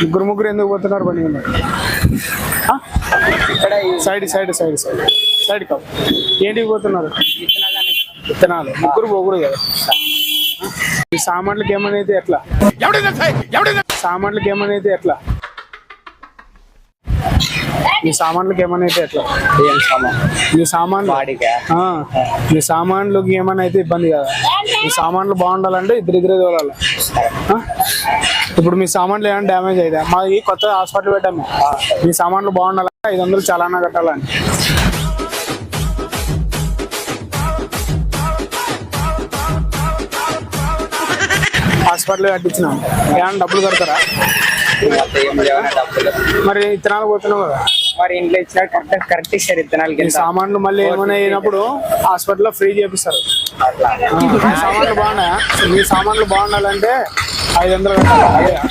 ముగ్గురు ఎందుకు పోతున్నారు బండి మీద? Side side side side side కావు. ఏంటికి పోతున్నారు? విత్తనాలు. ముగ్గురు పోకూడదు కదా. ఈ సామాన్లకి ఏమైనా అయితే ఎట్లా? సామాన్లకి ఏమైనా అయితే ఎట్లా? మీ సామాన్లకి ఏమైనా అయితే ఎట్లా? మీ సామాన్లు మీ సామాన్లకి ఏమైనా అయితే ఇబ్బంది కదా. మీ సామాన్లు బాగుండాలంటే ఇద్దరే తోలాలి. ఇప్పుడు మీ సామాన్లు ఏమైనా డ్యామేజ్ అయితే మాది కొత్త హాస్పిటల్ పెట్టాము. మీ సామాన్లు బాగుండాలంటే 500 చాలానా కట్టాలని. హాస్పిటల్ కట్టించినాం. ఏమైనా డబ్బులు కడతారా? మరి విత్తనాలు పోతున్నావు కదా, మరి ఇంట్లో ఇచ్చిన కరెక్ట్ ఇస్తారు విత్తనాలకి. సామాన్లు మళ్ళీ ఏమైనా అయినప్పుడు హాస్పిటల్లో ఫ్రీ చేపిస్తారు. మీ సామాన్లు బాగున్నాయా? మీ సామాన్లు బాగుండాలంటే 500 కట్టాలి.